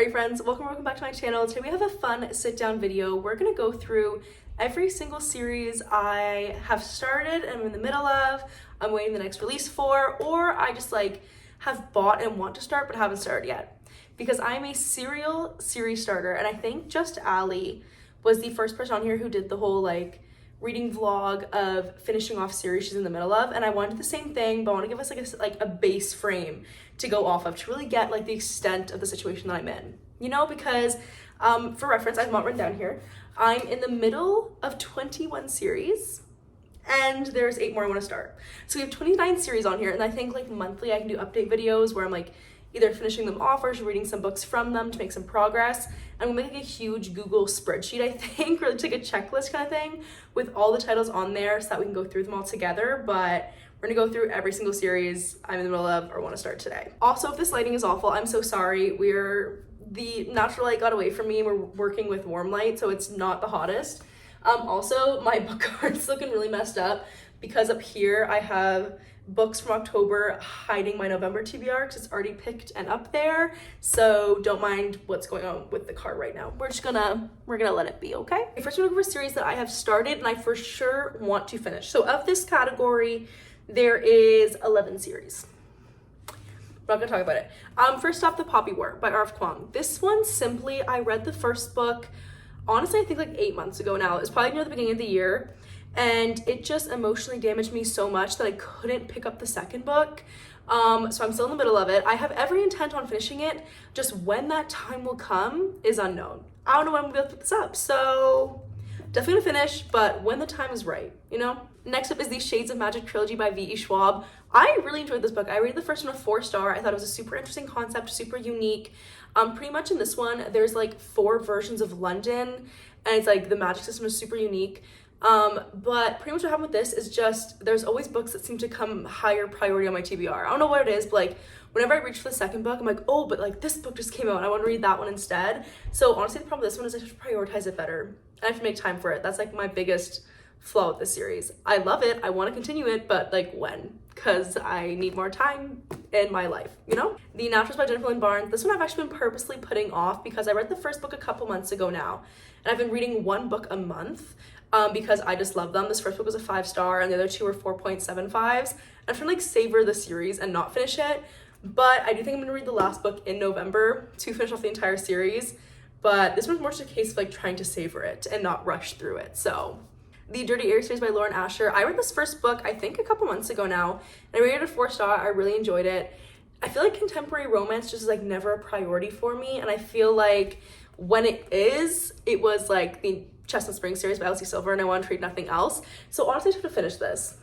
Alright friends, welcome back to my channel. Today we have a fun sit-down video. We're gonna go through every single series I have started and I'm in the middle of, I'm waiting the next release for, or I just have bought and want to start but haven't started yet. Because I'm a serial series starter, and I think just Ali was the first person on here who did the whole reading vlog of finishing off series she's in the middle of, and I want to do the same thing, but I want to give us a base frame to go off of to really get the extent of the situation that I'm in, you know, because for reference, I have not written down here, I'm in the middle of 21 series and there's 8 more I want to start. So we have 29 series on here, and I think monthly I can do update videos where I'm either finishing them off or just reading some books from them to make some progress. And we'll make a huge Google spreadsheet, I think, or a checklist kind of thing with all the titles on there so that we can go through them all together. But we're gonna go through every single series I'm in the middle of or want to start today. Also, if this lighting is awful, I'm so sorry. The natural light got away from me and we're working with warm light, so it's not the hottest. Also, my book card's looking really messed up because up here I have books from October hiding my November TBR because it's already picked and up there. So don't mind what's going on with the card right now. We're gonna let it be, okay? First, we're gonna go over a series that I have started and I for sure want to finish. So of this category, there is 11 series. I'm not gonna talk about it. First off, The Poppy War by R.F. Kuang. This one, simply, I read the first book, honestly, I think 8 months ago now. It was probably near the beginning of the year. And it just emotionally damaged me so much that I couldn't pick up the second book. So I'm still in the middle of it. I have every intent on finishing it. Just when that time will come is unknown. I don't know when I'm gonna be able to pick this up. So definitely gonna finish, but when the time is right, you know? Next up is the Shades of Magic trilogy by V.E. Schwab. I really enjoyed this book. I rated the first one a 4-star. I thought it was a super interesting concept, super unique. Pretty much in this one, there's 4 versions of London, and it's the magic system is super unique. But pretty much what happened with this is just there's always books that seem to come higher priority on my TBR. I don't know what it is, but whenever I reach for the second book, I'm oh, but this book just came out and I want to read that one instead. So honestly, the problem with this one is I have to prioritize it better. I have to make time for it. That's my biggest flaw with this series. I love it, I want to continue it, but when? Because I need more time in my life, you know? The Naturals by Jennifer Lynn Barnes. This one I've actually been purposely putting off because I read the first book a couple months ago now, and I've been reading one book a month. Because I just love them. This first book was a 5-star and the other 2 were 4.75s. I'm trying to savor the series and not finish it, but I do think I'm gonna read the last book in November to finish off the entire series. But this one's more just a case of trying to savor it and not rush through it. So the Dirty Air series by Lauren Asher. I read this first book I think a couple months ago now, and I rated it a 4-star. I really enjoyed it. I feel contemporary romance just is never a priority for me, and I feel when it is, it was the Chestnut Spring series by Elsie Silver, and I want to read nothing else. So honestly, I just have to finish this.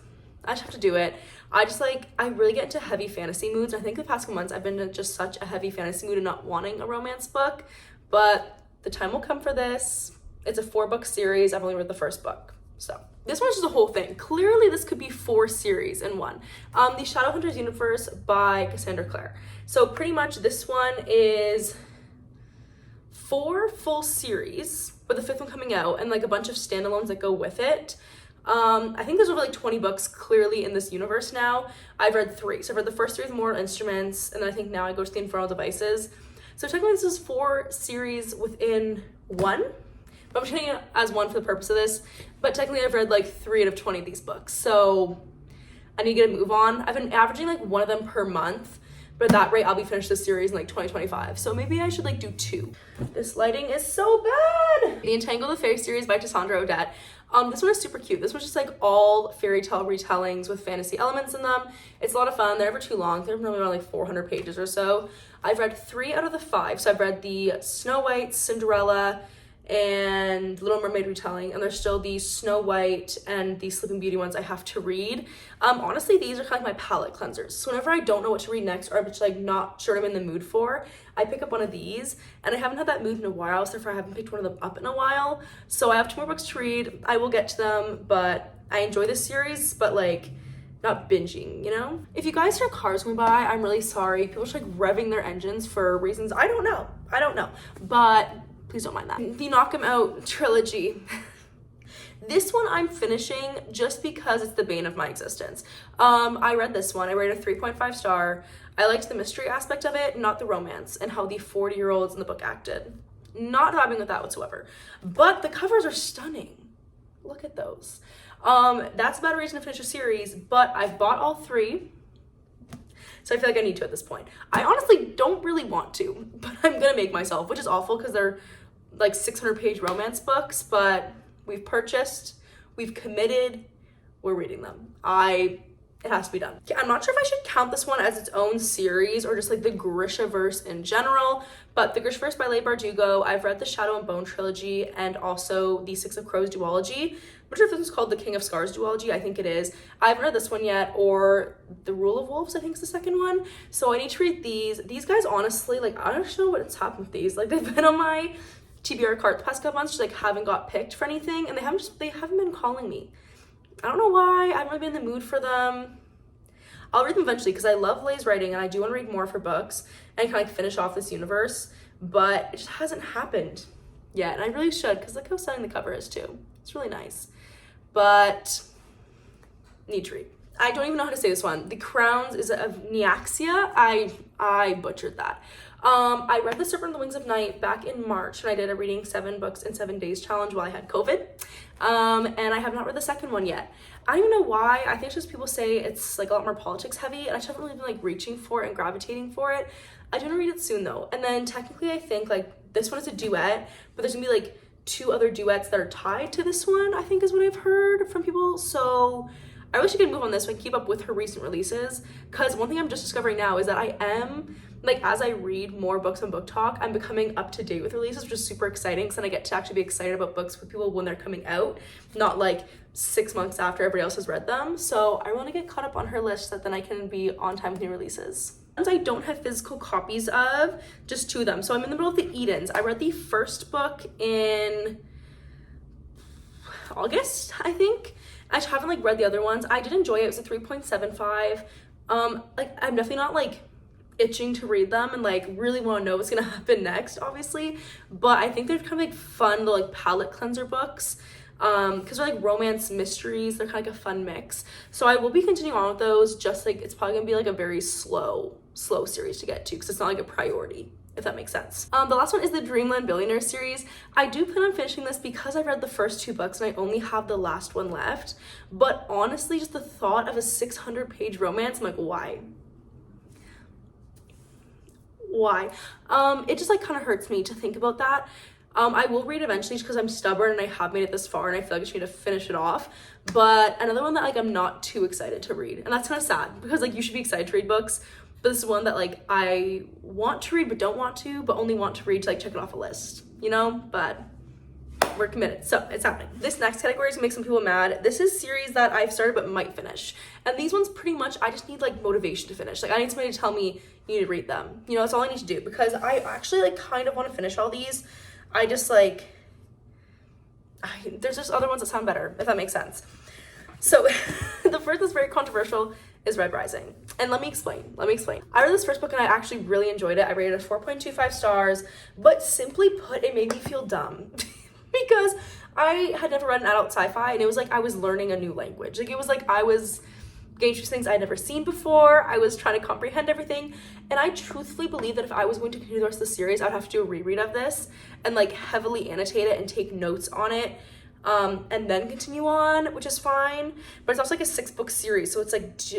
I just have to do it. I just I really get into heavy fantasy moods. I think the past couple months I've been in just such a heavy fantasy mood and not wanting a romance book, but the time will come for this. It's a 4-book series. I've only read the first book. So this one's just a whole thing. Clearly this could be 4 series in one. The Shadowhunters Universe by Cassandra Clare. So pretty much this one is 4 full series, with the 5th one coming out, and a bunch of standalones that go with it. I think there's over 20 books clearly in this universe now. I've read 3. So I've read the first 3 with Mortal Instruments, and then I think now I go to the Infernal Devices. So technically this is 4 series within one, but I'm treating it as one for the purpose of this. But technically I've read 3 out of 20 of these books. So I need to get a move on. I've been averaging one of them per month, but at that rate, I'll be finished this series in 2025. So maybe I should do 2. This lighting is so bad. The Entangled the Fairy series by Cassandra Odette. This one is super cute. This one's just all fairy tale retellings with fantasy elements in them. It's a lot of fun. They're never too long. They're normally around 400 pages or so. I've read 3 out of the 5. So I've read the Snow White, Cinderella, and Little Mermaid retelling, and there's still the Snow White and the Sleeping Beauty ones I have to read. Honestly, these are kind of my palette cleansers. So whenever I don't know what to read next, or I'm just not sure what I'm in the mood for, I pick up one of these, and I haven't had that mood in a while, so therefore I haven't picked one of them up in a while. So I have 2 more books to read. I will get to them, but I enjoy this series, but not binging, you know? If you guys hear cars going by, I'm really sorry. People are just revving their engines for reasons I don't know, but please don't mind that. The Knock 'Em Out trilogy. This one I'm finishing just because it's the bane of my existence. I read this one. I rated a 3.5 star. I liked the mystery aspect of it, not the romance, and how the 40-year-olds in the book acted. Not vibing with that whatsoever. But the covers are stunning. Look at those. That's about a reason to finish a series, but I've bought all 3. So I feel like I need to at this point. I honestly don't really want to, but I'm gonna make myself, which is awful because they're like 600-page romance books, but we've purchased, we've committed, we're reading them. It has to be done. I'm not sure if I should count this one as its own series or just like the Grishaverse in general, but the Grishaverse by Leigh Bardugo, I've read the Shadow and Bone trilogy and also the Six of Crows duology. I'm not sure if this is called the King of Scars duology. I think it is. I haven't read this one yet, or the Rule of Wolves, I think is the second one. So I need to read these. These guys, honestly, like, I don't know what's happened with these. Like, they've been on my TBR cart the past couple months, just like haven't got picked for anything, and they haven't been calling me. I don't know why. I haven't really been in the mood for them. I'll read them eventually because I love Leigh's writing and I do want to read more of her books and kind of like finish off this universe, but it just hasn't happened yet. And I really should, because look how stunning the cover is too. It's really nice, but need to read. I don't even know how to say this one. The Crowns is of Neaxia. I butchered that. I read The Serpent on the Wings of Night back in March, and I did a reading 7 books in 7 days challenge while I had COVID. And I have not read the second one yet. I don't even know why. I think it's just people say it's like a lot more politics heavy, and I just haven't really been like reaching for it and gravitating for it. I do want to read it soon though. And then technically I think like this one is a duet, but there's gonna be like 2 other duets that are tied to this one, I think is what I've heard from people. So I wish I could move on this one, keep up with her recent releases, because one thing I'm just discovering now is that I am, like, as I read more books on Book Talk, I'm becoming up to date with releases, which is super exciting, because then I get to actually be excited about books with people when they're coming out, not like 6 months after everybody else has read them. So I want to get caught up on her list so that then I can be on time with new releases. Ones I don't have physical copies of, just 2 of them. So I'm in the middle of the Edens. I read the first book in August, I think. I haven't like read the other ones. I did enjoy it. It was a 3.75. Like, I'm definitely not like itching to read them and like really want to know what's gonna happen next, obviously, but I think they're kind of like fun, like palate cleanser books, because they're like romance mysteries. They're kind of like a fun mix. So I will be continuing on with those, just like it's probably gonna be like a very slow series to get to, because it's not like a priority, if that makes sense. The last one is the Dreamland Billionaire series. I do plan on finishing this because I've read the first 2 books and I only have the last one left. But honestly, just the thought of a 600-page romance, I'm like, why? It just like kind of hurts me to think about that. I will read eventually just because I'm stubborn and I have made it this far and I feel like I just need to finish it off. But another one that like I'm not too excited to read, and that's kind of sad because like you should be excited to read books, but this is one that like I want to read but don't want to, but only want to read to like check it off a list, you know? But we're committed, so it's happening. This next category is gonna make some people mad. This is series that I've started but might finish, and these ones pretty much I just need like motivation to finish. Like I need somebody to tell me you need to read them, you know? That's all I need to do, because I actually like kind of want to finish all these. I just like there's just other ones that sound better, if that makes sense. So the first is very controversial, is Red Rising. And let me explain. I read this first book and I actually really enjoyed it. I rated it 4.25 stars, but simply put, it made me feel dumb because I had never read an adult sci-fi, and it was like I was learning a new language. Like it was like I was getting through things I'd never seen before. I was trying to comprehend everything. And I truthfully believe that if I was going to continue the rest of the series, I would have to do a reread of this and like heavily annotate it and take notes on it. And then continue on, which is fine, but it's also like a 6-book series, so it's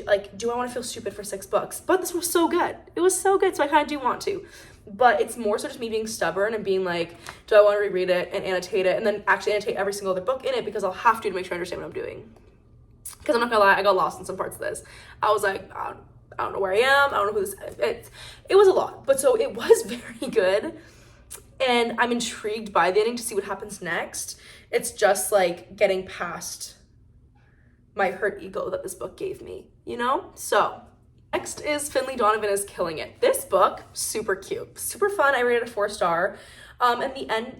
like, do I want to feel stupid for 6 books? But this was so good. It was so good, so I kind of do want to. But it's more so just me being stubborn and being like, do I want to reread it and annotate it, and then actually annotate every single other book in it, because I'll have to make sure I understand what I'm doing. Because I'm not gonna lie, I got lost in some parts of this. I was like, I don't know where I am. I don't know who this is. It was a lot, but so it was very good. And I'm intrigued by the ending to see what happens next. It's just like getting past my hurt ego that this book gave me, you know? So next is Finley Donovan is Killing It. This book, super cute, super fun. I rated it a 4-star. And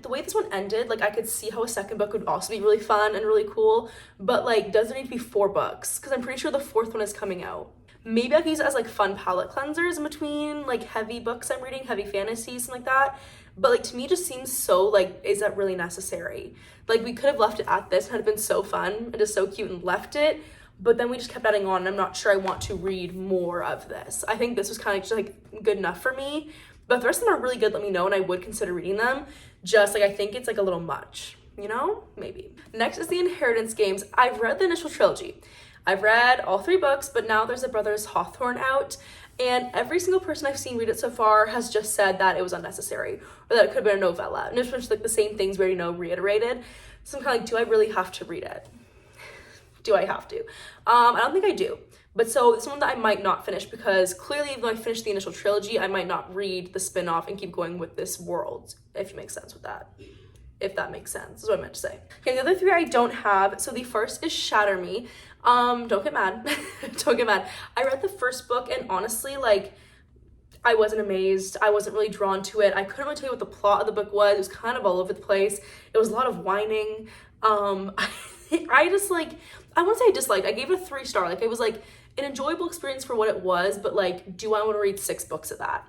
the way this one ended, like I could see how a second book would also be really fun and really cool, but like, does there need to be 4 books? Because I'm pretty sure the 4th one is coming out. Maybe I can use it as like fun palette cleansers in between like heavy books I'm reading, heavy fantasy, something like that. but like to me it just seems so like, is that really necessary? Like we could have left it at this and it had been so fun and just so cute and left it, but then we just kept adding on and I'm not sure I want to read more of this. I think this was kind of just like good enough for me, but if the rest of them are really good, let me know and I would consider reading them. Just like I think it's like a little much, you know, maybe. Next is the Inheritance Games. I've read the initial trilogy. I've read all 3 books, but now there's a Brothers Hawthorne out, and every single person I've seen read it so far has just said that it was unnecessary or that it could have been a novella. And it's just like the same things we already know reiterated. So I'm kind of like, do I really have to read it? Do I have to? I don't think I do. But so it's one that I might not finish because clearly even though I finished the initial trilogy, I might not read the spin-off and keep going with this world, if you make sense with that. If that makes sense, is what I meant to say. Okay, the other 3 I don't have. So the first is Shatter Me. Don't get mad. Don't get mad. I read the first book and honestly, like, I wasn't amazed. I wasn't really drawn to it. I couldn't really tell you what the plot of the book was. It was kind of all over the place. It was a lot of whining. I just like, I won't say I disliked. I gave it a 3-star. Like, it was like an enjoyable experience for what it was, but like, do I want to read 6 books of that?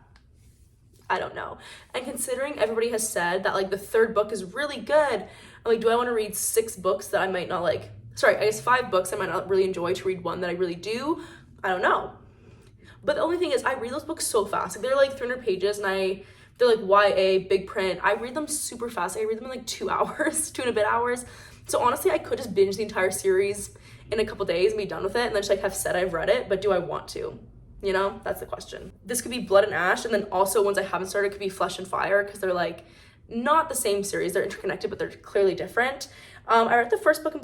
I don't know. And considering everybody has said that like the 3rd book is really good, I'm like, do I want to read 6 books that I might not like? Sorry, I guess 5 books I might not really enjoy to read one that I really do? I don't know. But the only thing is I read those books so fast. Like, they're like 300 pages and they're like YA, big print. I read them super fast. I read them in like 2 hours, 2 and a bit hours. So honestly, I could just binge the entire series in a couple days and be done with it and then just like have said I've read it, but do I want to? You know, that's the question. This could be Blood and Ash, and then also ones I haven't started could be Flesh and Fire, because they're like not the same series. They're interconnected, but they're clearly different. I read the first book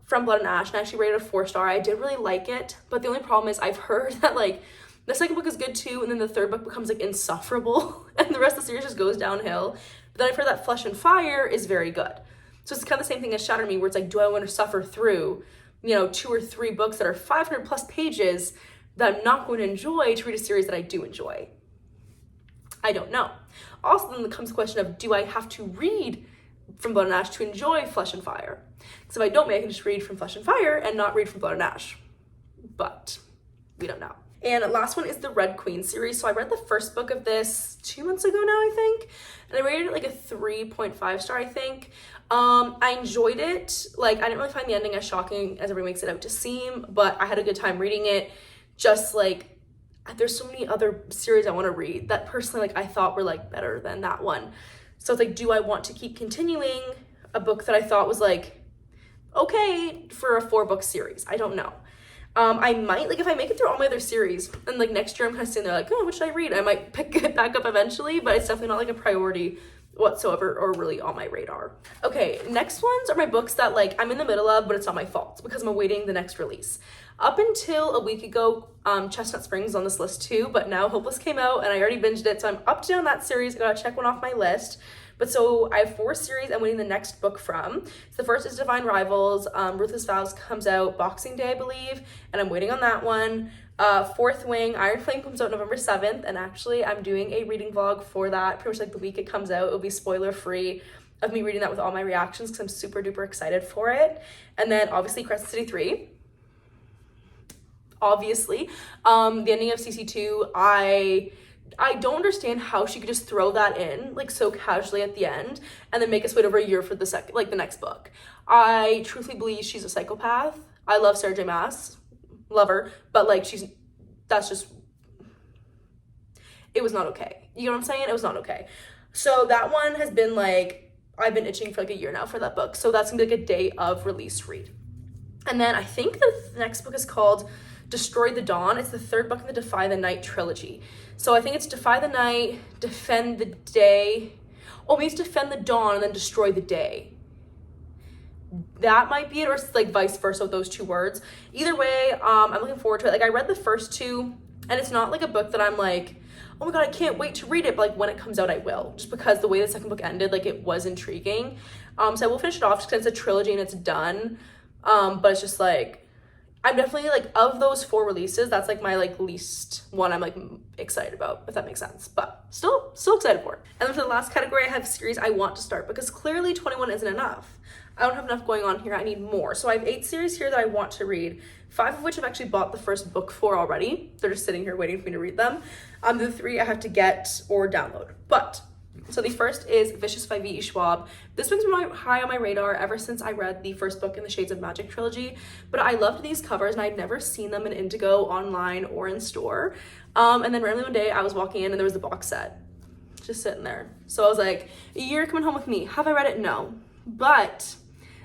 from Blood and Ash and I actually rated it a 4-star. I did really like it, but the only problem is I've heard that like the second book is good too, and then the 3rd book becomes like insufferable and the rest of the series just goes downhill. But then I've heard that Flesh and Fire is very good. So it's kind of the same thing as Shatter Me, where it's like, do I want to suffer through, you know, 2 or 3 books that are 500 plus pages that I'm not going to enjoy to read a series that I do enjoy? I don't know. Also, then comes the question of, do I have to read from Blood and Ash to enjoy Flesh and Fire? Because if I don't, maybe I can just read from Flesh and Fire and not read from Blood and Ash. But we don't know. And last one is the Red Queen series. So I read the first book of this 2 months ago now, I think. And I rated it like a 3.5 star, I think. I enjoyed it. Like, I didn't really find the ending as shocking as everybody makes it out to seem, but I had a good time reading it. Just like, there's so many other series I want to read that personally, like, I thought were like better than that one. So it's like, do I want to keep continuing a book that I thought was like okay for a 4-book series? I don't know. I might, like, if I make it through all my other series and like next year I'm kind of sitting there like, oh, what should I read? I might pick it back up eventually, but it's definitely not like a priority whatsoever or really on my radar. Okay, next ones are my books that like I'm in the middle of, but it's not my fault because I'm awaiting the next release. Up until a week ago, Chestnut Springs on this list too, but now Hopeless came out and I already binged it, so I'm up to date on that series. I gotta check one off my list. But so I have 4 series I'm waiting the next book from. So the first is Divine Rivals. Ruthless Vows comes out Boxing Day, I believe, and I'm waiting on that one. Fourth Wing, Iron Flame comes out November 7th, and actually I'm doing a reading vlog for that pretty much like the week it comes out. It'll be spoiler free of me reading that with all my reactions because I'm super duper excited for it. And then obviously Crescent City 3. Obviously. The ending of CC2, I don't understand how she could just throw that in like so casually at the end and then make us wait over a year for the next book. I truthfully believe she's a psychopath. I love Sarah J. Maas, love her, but like it was not okay. You know what I'm saying? It was not okay. So that one has been like, I've been itching for like a year now for that book. So that's gonna be like a day of release read. And then I think the next book is called Destroy the Dawn. It's the 3rd book in the Defy the Night trilogy. So I think it's Defy the Night, Defend the Day. Oh, maybe it's Defend the Dawn and then Destroy the Day. That might be it, or it's like vice versa with those 2 words. Either way, I'm looking forward to it. Like, I read the first 2, and it's not like a book that I'm like, oh my god, I can't wait to read it. But like when it comes out, I will. Just because the way the second book ended, like it was intriguing. So I will finish it off just because it's a trilogy and it's done. But it's just like, I'm definitely like, of those 4 releases, that's like my like least one I'm like excited about, if that makes sense, but still excited for it. And then for the last category, I have series I want to start because clearly 21 isn't enough. I don't have enough going on here. I need more. So I have 8 series here that I want to read, 5 of which I've actually bought the first book for already. They're just sitting here waiting for me to read them. The 3 I have to get or download. But So the first is Vicious by V.E. Schwab. This one's been high on my radar ever since I read the first book in the Shades of Magic trilogy, but I loved these covers and I'd never seen them in Indigo online or in store. And then randomly one day I was walking in and there was the box set just sitting there. So I was like, you're coming home with me. Have I read it? No, but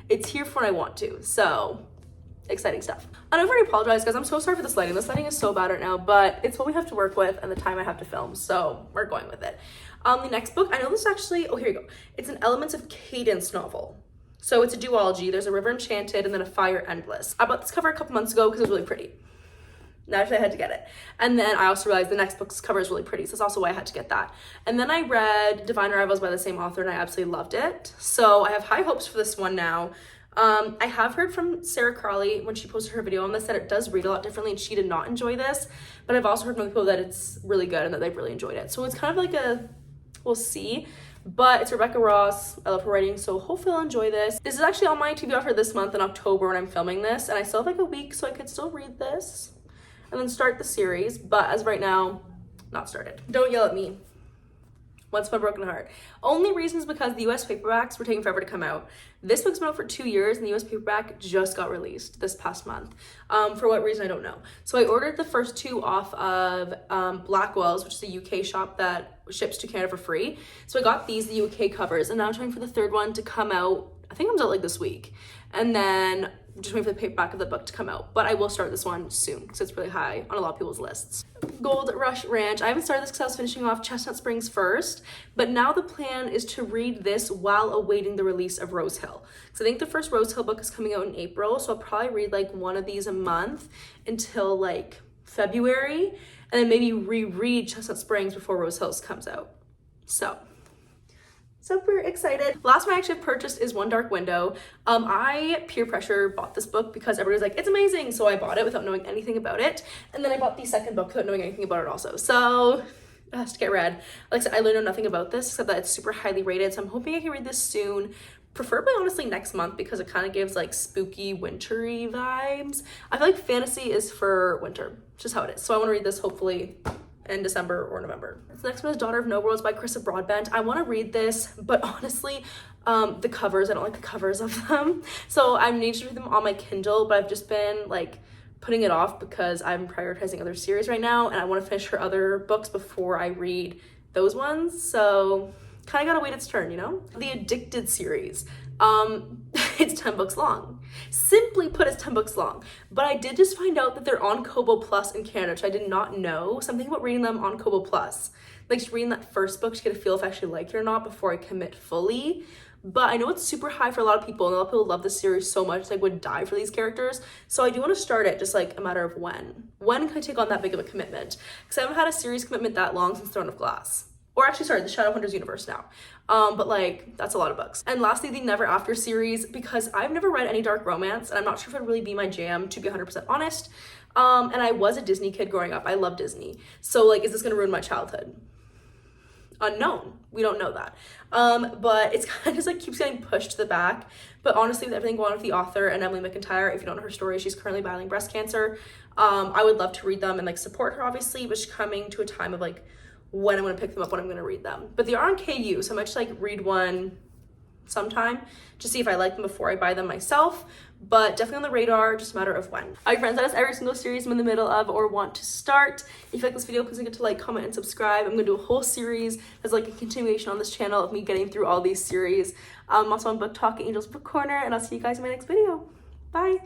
it's here for when I want to. So exciting stuff. And I've already apologized because I'm so sorry for this lighting. This lighting is so bad right now, but it's what we have to work with and the time I have to film. So we're going with it. The next book, I know this actually, oh, here you go. It's an Elements of Cadence novel. So it's a duology. There's a River Enchanted and then a Fire Endless. I bought this cover a couple months ago because it was really pretty. Naturally, I had to get it. And then I also realized the next book's cover is really pretty. So that's also why I had to get that. And then I read Divine Arrivals by the same author and I absolutely loved it. So I have high hopes for this one now. I have heard from Sarah Crawley when she posted her video on this that it does read a lot differently and she did not enjoy this. But I've also heard from people that it's really good and that they've really enjoyed it. So it's kind of like a, we'll see. But it's Rebecca Ross. I love her writing, so hopefully I'll enjoy this. This is actually on my TBR for this month in October when I'm filming this. And I still have like a week so I could still read this and then start the series, but as of right now, not started. Don't yell at me. Once my broken heart. Only reason is because the US paperbacks were taking forever to come out. This book's been out for 2 years and the US paperback just got released this past month. For what reason, I don't know. So I ordered the first two off of Blackwell's, which is a UK shop that ships to Canada for free. So I got these, the UK covers, and now I'm trying for the third one to come out. I think it comes out like this week. And then just waiting for the paperback of the book to come out. But I will start this one soon because it's really high on a lot of people's lists. Gold Rush Ranch. I haven't started this because I was finishing off Chestnut Springs first, but now the plan is to read this while awaiting the release of Rose Hill. So I think the first Rose Hill book is coming out in April, so I'll probably read like one of these a month until like February, and then maybe reread Chestnut Springs before Rose Hills comes out. So super excited. Last one I actually purchased is One Dark Window. I peer pressure bought this book because everybody was like, it's amazing. So I bought it without knowing anything about it. And then I bought the second book without knowing anything about it also. So it has to get read. Like I said, I learned nothing about this except that it's super highly rated. So I'm hoping I can read this soon. Preferably honestly next month because it kind of gives like spooky wintry vibes. I feel like fantasy is for winter, just how it is. So I want to read this hopefully in December or November. The next one is Daughter of No Worlds by Carissa Broadbent. I want to read this, but honestly, the covers, I don't like the covers of them. So I need to read them on my Kindle, but I've just been like putting it off because I'm prioritizing other series right now and I want to finish her other books before I read those ones. So kind of gotta wait its turn, you know? The Addicted series. It's 10 books long. Simply put, it's 10 books long. But I did just find out that they're on Kobo Plus in Canada, which I did not know. Something about reading them on Kobo Plus. Like just reading that first book to get a feel if I actually like it or not before I commit fully. But I know it's super high for a lot of people and a lot of people love this series so much, like would die for these characters. So I do want to start it, just like a matter of when. When can I take on that big of a commitment? Because I haven't had a series commitment that long since Throne of Glass. Or actually, sorry, the Shadowhunters universe now. But like, that's a lot of books. And lastly, the Never After series, because I've never read any dark romance, and I'm not sure if it'd really be my jam, to be 100% honest. And I was a Disney kid growing up. I love Disney. So like, is this gonna ruin my childhood? Unknown. We don't know that. But it's kind of just like keeps getting pushed to the back. But honestly, with everything going on with the author and Emily McIntyre, if you don't know her story, she's currently battling breast cancer. I would love to read them and like support her, obviously, but she's coming to a time of like, when I'm going to pick them up, when I'm going to read them. But they are on KU, so I might just like read one sometime to see if I like them before I buy them myself. But definitely on the radar, just a matter of when. All right, friends, that is every single series I'm in the middle of or want to start. If you like this video, please don't forget to like, comment, and subscribe. I'm going to do a whole series as like a continuation on this channel of me getting through all these series. I'm also on Book Talk, Angel's Book Corner, and I'll see you guys in my next video. Bye.